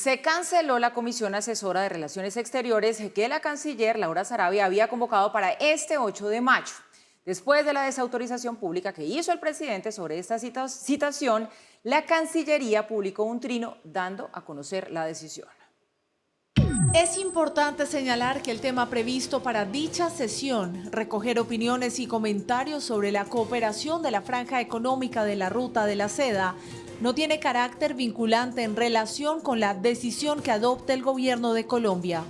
se canceló la Comisión Asesora de Relaciones Exteriores que la canciller Laura Sarabia había convocado para este 8 de mayo. Después de la desautorización pública que hizo el presidente sobre esta citación, la Cancillería publicó un trino dando a conocer la decisión. Es importante señalar que el tema previsto para dicha sesión, recoger opiniones y comentarios sobre la cooperación de la Franja Económica de la Ruta de la Seda, no tiene carácter vinculante en relación con la decisión que adopte el gobierno de Colombia.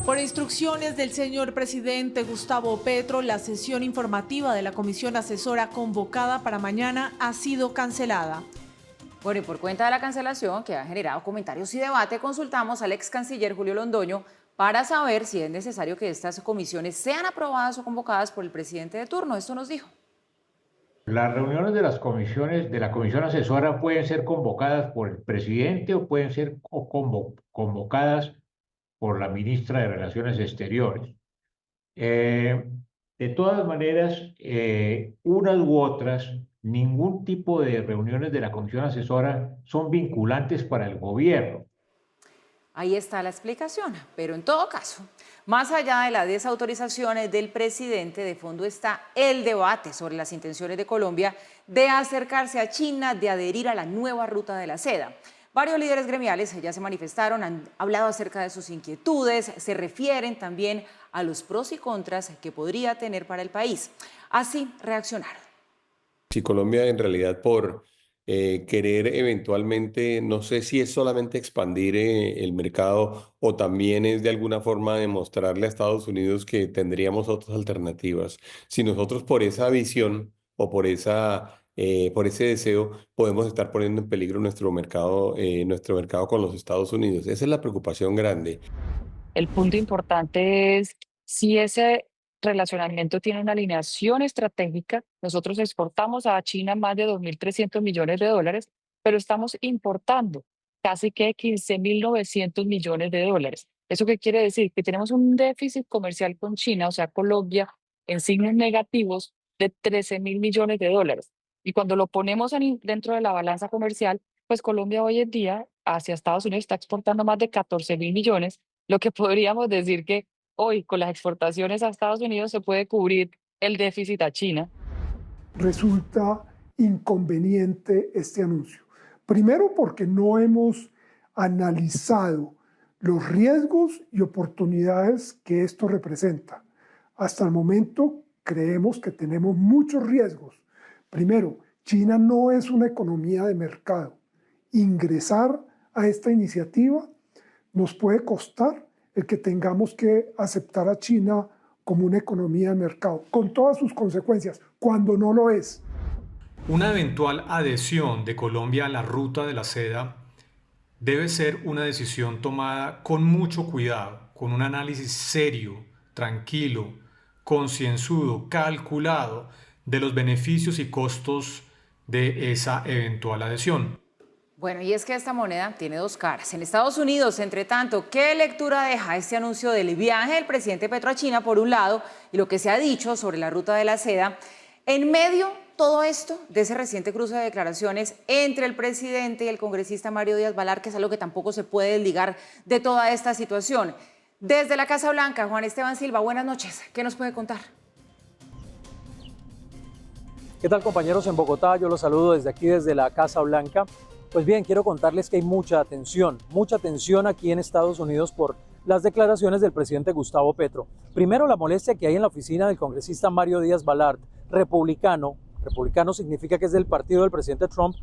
Por instrucciones del señor presidente Gustavo Petro, la sesión informativa de la Comisión Asesora convocada para mañana ha sido cancelada. Bueno, y por cuenta de la cancelación, que ha generado comentarios y debate, consultamos al ex canciller Julio Londoño para saber si es necesario que estas comisiones sean aprobadas o convocadas por el presidente de turno. Esto nos dijo. Las reuniones de las comisiones de la comisión asesora pueden ser convocadas por el presidente o pueden ser convocadas por la ministra de Relaciones Exteriores. De todas maneras, unas u otras, ningún tipo de reuniones de la comisión asesora son vinculantes para el gobierno. Ahí está la explicación, pero en todo caso, más allá de las desautorizaciones del presidente, de fondo está el debate sobre las intenciones de Colombia de acercarse a China, de adherir a la nueva ruta de la seda. Varios líderes gremiales ya se manifestaron, han hablado acerca de sus inquietudes, se refieren también a los pros y contras que podría tener para el país. Así reaccionaron. Si Colombia en realidad por querer eventualmente, no sé si es solamente expandir el mercado o también es de alguna forma demostrarle a Estados Unidos que tendríamos otras alternativas. Si nosotros por esa visión o por ese deseo podemos estar poniendo en peligro nuestro mercado con los Estados Unidos. Esa es la preocupación grande. El punto importante es si ese relacionamiento tiene una alineación estratégica. Nosotros exportamos a China más de 2.300 millones de dólares, pero estamos importando casi que 15.900 millones de dólares. ¿Eso qué quiere decir? Que tenemos un déficit comercial con China, o sea, Colombia, en signos negativos de 13.000 millones de dólares. Y cuando lo ponemos dentro de la balanza comercial, pues Colombia hoy en día hacia Estados Unidos está exportando más de 14.000 millones, lo que podríamos decir que hoy con las exportaciones a Estados Unidos se puede cubrir el déficit a China. Resulta inconveniente este anuncio. Primero porque no hemos analizado los riesgos y oportunidades que esto representa. Hasta el momento creemos que tenemos muchos riesgos. Primero, China no es una economía de mercado. Ingresar a esta iniciativa nos puede costar el que tengamos que aceptar a China como una economía de mercado, con todas sus consecuencias, cuando no lo es. Una eventual adhesión de Colombia a la ruta de la seda debe ser una decisión tomada con mucho cuidado, con un análisis serio, tranquilo, concienzudo, calculado de los beneficios y costos de esa eventual adhesión. Bueno, y es que esta moneda tiene dos caras. En Estados Unidos, entre tanto, ¿qué lectura deja este anuncio del viaje del presidente Petro a China, por un lado, y lo que se ha dicho sobre la ruta de la seda? En medio, todo esto, de ese reciente cruce de declaraciones entre el presidente y el congresista Mario Díaz Balart, que es algo que tampoco se puede desligar de toda esta situación. Desde la Casa Blanca, Juan Esteban Silva, buenas noches. ¿Qué nos puede contar? ¿Qué tal, compañeros en Bogotá? Yo los saludo desde aquí, desde la Casa Blanca. Pues bien, quiero contarles que hay mucha atención aquí en Estados Unidos por las declaraciones del presidente Gustavo Petro. Primero, la molestia que hay en la oficina del congresista Mario Díaz Balart, republicano significa que es del partido del presidente Trump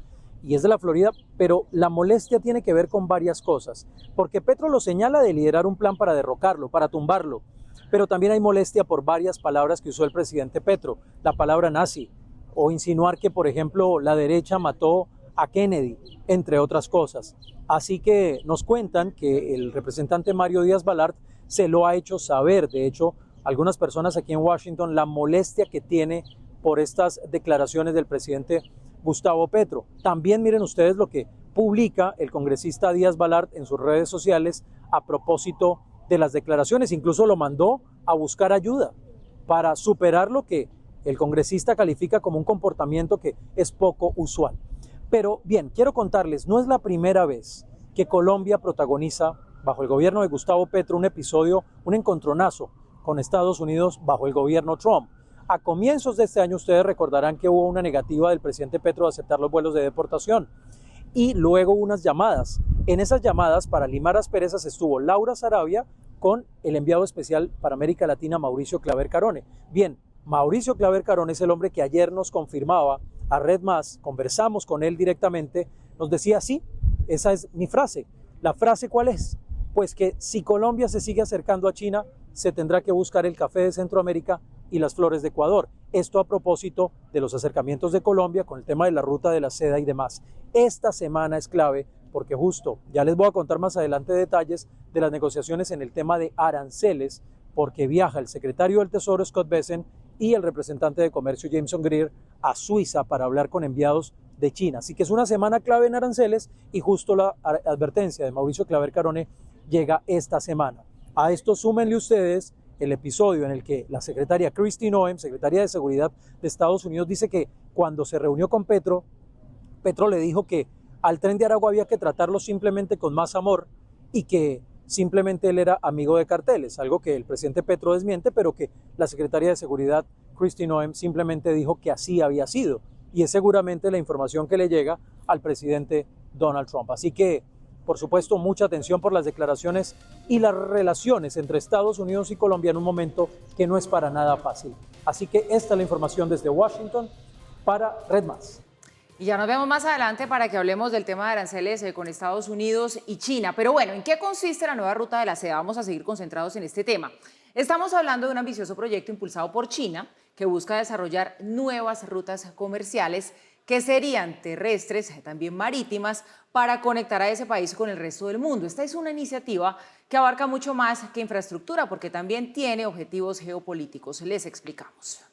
y es de la Florida, pero la molestia tiene que ver con varias cosas, porque Petro lo señala de liderar un plan para derrocarlo, para tumbarlo, pero también hay molestia por varias palabras que usó el presidente Petro, la palabra nazi, o insinuar que, por ejemplo, la derecha mató a Kennedy, entre otras cosas. Así que nos cuentan que el representante Mario Díaz Balart se lo ha hecho saber. De hecho, algunas personas aquí en Washington, la molestia que tiene por estas declaraciones del presidente Gustavo Petro. También miren ustedes lo que publica el congresista Díaz Balart en sus redes sociales a propósito de las declaraciones. Incluso lo mandó a buscar ayuda para superar lo que el congresista califica como un comportamiento que es poco usual. Pero bien, quiero contarles, no es la primera vez que Colombia protagoniza bajo el gobierno de Gustavo Petro un episodio, un encontronazo con Estados Unidos bajo el gobierno Trump. A comienzos de este año ustedes recordarán que hubo una negativa del presidente Petro de aceptar los vuelos de deportación y luego unas llamadas. En esas llamadas para limar asperezas estuvo Laura Sarabia con el enviado especial para América Latina Mauricio Claver Carone. Bien, Mauricio Claver Carone es el hombre que ayer nos confirmaba a Red Más, conversamos con él directamente, nos decía sí, esa es mi frase. ¿La frase cuál es? Pues que si Colombia se sigue acercando a China, se tendrá que buscar el café de Centroamérica y las flores de Ecuador. Esto a propósito de los acercamientos de Colombia con el tema de la ruta de la seda y demás. Esta semana es clave porque justo, ya les voy a contar más adelante detalles de las negociaciones en el tema de aranceles, porque viaja el secretario del Tesoro Scott Bessent y el representante de comercio Jameson Greer a Suiza para hablar con enviados de China. Así que es una semana clave en aranceles y justo la advertencia de Mauricio Claver Carone llega esta semana. A esto súmenle ustedes el episodio en el que la secretaria Kristi Noem, secretaria de Seguridad de Estados Unidos, dice que cuando se reunió con Petro, Petro le dijo que al Tren de Aragua había que tratarlo simplemente con más amor y que simplemente él era amigo de carteles, algo que el presidente Petro desmiente, pero que la secretaria de Seguridad Kristi Noem simplemente dijo que así había sido. Y es seguramente la información que le llega al presidente Donald Trump. Así que, por supuesto, mucha atención por las declaraciones y las relaciones entre Estados Unidos y Colombia en un momento que no es para nada fácil. Así que esta es la información desde Washington para Red Más. Y ya nos vemos más adelante para que hablemos del tema de aranceles con Estados Unidos y China. Pero bueno, ¿en qué consiste la nueva ruta de la seda? Vamos a seguir concentrados en este tema. Estamos hablando de un ambicioso proyecto impulsado por China que busca desarrollar nuevas rutas comerciales que serían terrestres, también marítimas, para conectar a ese país con el resto del mundo. Esta es una iniciativa que abarca mucho más que infraestructura porque también tiene objetivos geopolíticos. Les explicamos.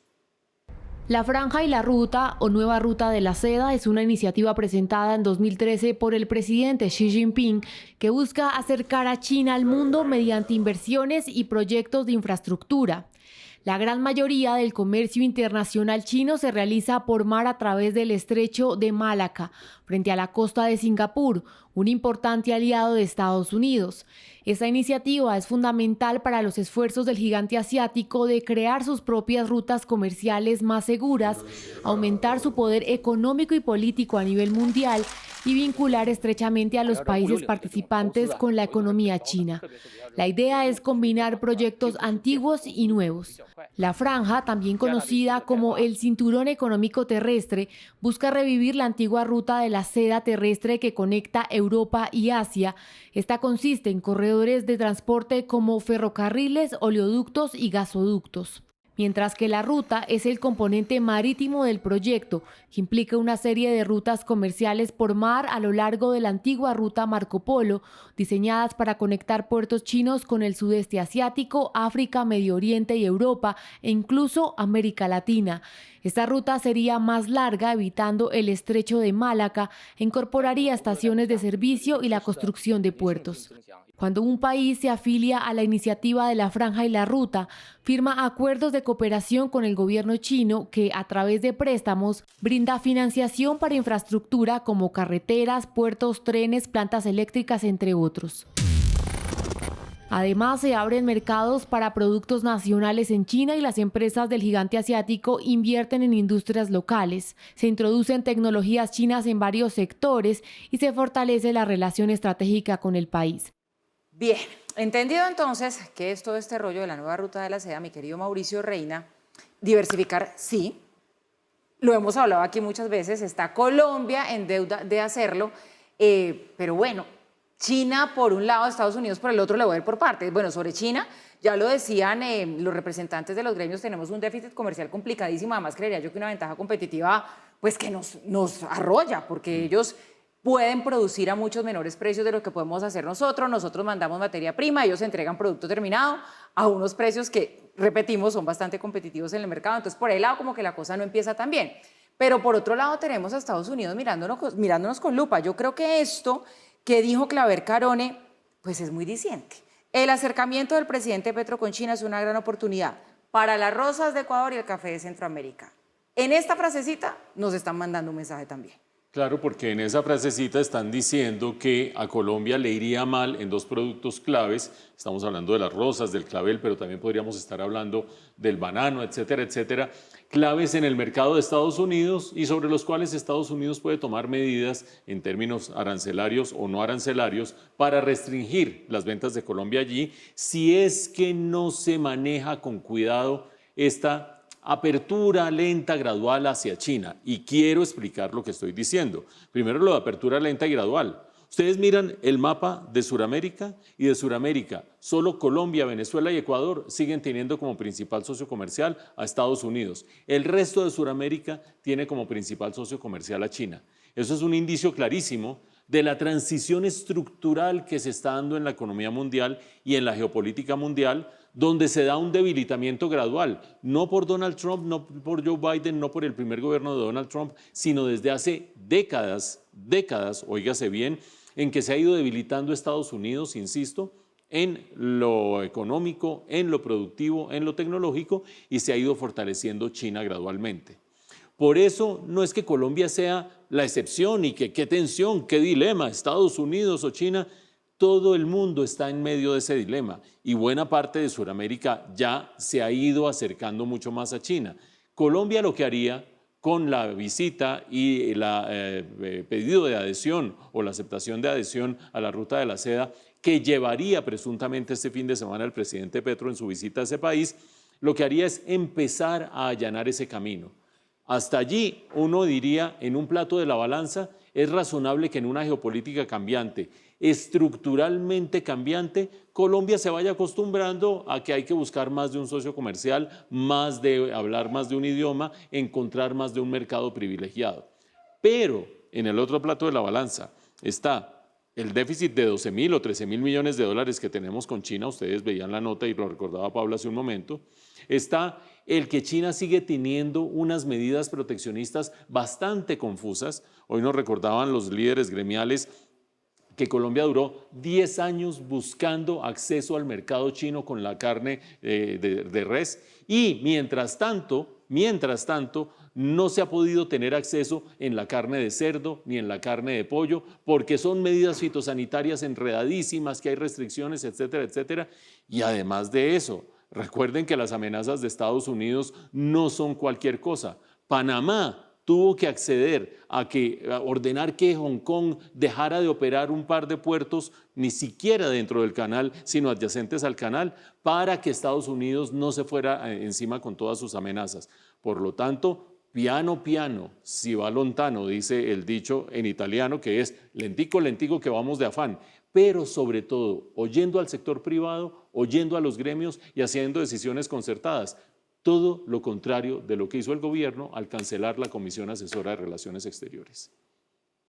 La Franja y la Ruta, o Nueva Ruta de la Seda, es una iniciativa presentada en 2013 por el presidente Xi Jinping que busca acercar a China al mundo mediante inversiones y proyectos de infraestructura. La gran mayoría del comercio internacional chino se realiza por mar a través del estrecho de Malaca, frente a la costa de Singapur, un importante aliado de Estados Unidos. Esta iniciativa es fundamental para los esfuerzos del gigante asiático de crear sus propias rutas comerciales más seguras, aumentar su poder económico y político a nivel mundial y vincular estrechamente a los países participantes con la economía china. La idea es combinar proyectos antiguos y nuevos. La Franja, también conocida como el Cinturón Económico Terrestre, busca revivir la antigua ruta de la seda terrestre que conecta Europa y Asia. Esta consiste en corredores de transporte como ferrocarriles, oleoductos y gasoductos. Mientras que la ruta es el componente marítimo del proyecto, que implica una serie de rutas comerciales por mar a lo largo de la antigua ruta Marco Polo, diseñadas para conectar puertos chinos con el sudeste asiático, África, Medio Oriente y Europa, e incluso América Latina. Esta ruta sería más larga, evitando el estrecho de Malaca, e incorporaría estaciones de servicio y la construcción de puertos. Cuando un país se afilia a la iniciativa de la Franja y la Ruta, firma acuerdos de cooperación con el gobierno chino que, a través de préstamos, brinda financiación para infraestructura como carreteras, puertos, trenes, plantas eléctricas, entre otros. Además, se abren mercados para productos nacionales en China y las empresas del gigante asiático invierten en industrias locales. Se introducen tecnologías chinas en varios sectores y se fortalece la relación estratégica con el país. Bien, entendido entonces que es todo este rollo de la nueva ruta de la seda, mi querido Mauricio Reina, diversificar sí, lo hemos hablado aquí muchas veces, está Colombia en deuda de hacerlo, pero bueno, China por un lado, Estados Unidos por el otro, le voy a ir por partes. Bueno, sobre China, ya lo decían los representantes de los gremios, tenemos un déficit comercial complicadísimo, además creería yo que una ventaja competitiva pues que nos arrolla, porque ellos pueden producir a muchos menores precios de lo que podemos hacer nosotros mandamos materia prima, ellos entregan producto terminado a unos precios que, repetimos, son bastante competitivos en el mercado, entonces por el lado como que la cosa no empieza tan bien. Pero por otro lado tenemos a Estados Unidos mirándonos con lupa. Yo creo que esto que dijo Claver Carone, pues es muy diciente. El acercamiento del presidente Petro con China es una gran oportunidad para las rosas de Ecuador y el café de Centroamérica. En esta frasecita nos están mandando un mensaje también. Claro, porque en esa frasecita están diciendo que a Colombia le iría mal en dos productos claves. Estamos hablando de las rosas, del clavel, pero también podríamos estar hablando del banano, etcétera, etcétera. Claves en el mercado de Estados Unidos y sobre los cuales Estados Unidos puede tomar medidas en términos arancelarios o no arancelarios para restringir las ventas de Colombia allí si es que no se maneja con cuidado esta apertura lenta, gradual hacia China. Y quiero explicar lo que estoy diciendo. Primero, lo de apertura lenta y gradual. Ustedes miran el mapa de Sudamérica y de Sudamérica, solo Colombia, Venezuela y Ecuador siguen teniendo como principal socio comercial a Estados Unidos. El resto de Sudamérica tiene como principal socio comercial a China. Eso es un indicio clarísimo de la transición estructural que se está dando en la economía mundial y en la geopolítica mundial, donde se da un debilitamiento gradual, no por Donald Trump, no por Joe Biden, no por el primer gobierno de Donald Trump, sino desde hace décadas, óigase bien, en que se ha ido debilitando Estados Unidos, insisto, en lo económico, en lo productivo, en lo tecnológico, y se ha ido fortaleciendo China gradualmente. Por eso no es que Colombia sea la excepción y que qué tensión, qué dilema, Estados Unidos o China. Todo el mundo está en medio de ese dilema y buena parte de Sudamérica ya se ha ido acercando mucho más a China. Colombia lo que haría con la visita y el pedido de adhesión o la aceptación de adhesión a la Ruta de la Seda que llevaría presuntamente este fin de semana el presidente Petro en su visita a ese país, lo que haría es empezar a allanar ese camino. Hasta allí uno diría, en un plato de la balanza, es razonable que en una geopolítica cambiante, estructuralmente cambiante, Colombia se vaya acostumbrando a que hay que buscar más de un socio comercial, más de hablar más de un idioma, encontrar más de un mercado privilegiado. Pero en el otro plato de la balanza está el déficit de 12.000 o 13.000 millones de dólares que tenemos con China, ustedes veían la nota y lo recordaba Pablo hace un momento, está el que China sigue teniendo unas medidas proteccionistas bastante confusas. Hoy nos recordaban los líderes gremiales que Colombia duró 10 años buscando acceso al mercado chino con la carne de res y mientras tanto no se ha podido tener acceso en la carne de cerdo ni en la carne de pollo porque son medidas fitosanitarias enredadísimas, que hay restricciones, etcétera, etcétera. Y además de eso, recuerden que las amenazas de Estados Unidos no son cualquier cosa. Panamá tuvo que acceder a ordenar que Hong Kong dejara de operar un par de puertos, ni siquiera dentro del canal, sino adyacentes al canal, para que Estados Unidos no se fuera encima con todas sus amenazas. Por lo tanto, piano piano, si va lontano, dice el dicho en italiano, que es lentico, lentico que vamos de afán. Pero sobre todo, oyendo al sector privado, oyendo a los gremios y haciendo decisiones concertadas. Todo lo contrario de lo que hizo el gobierno al cancelar la Comisión Asesora de Relaciones Exteriores.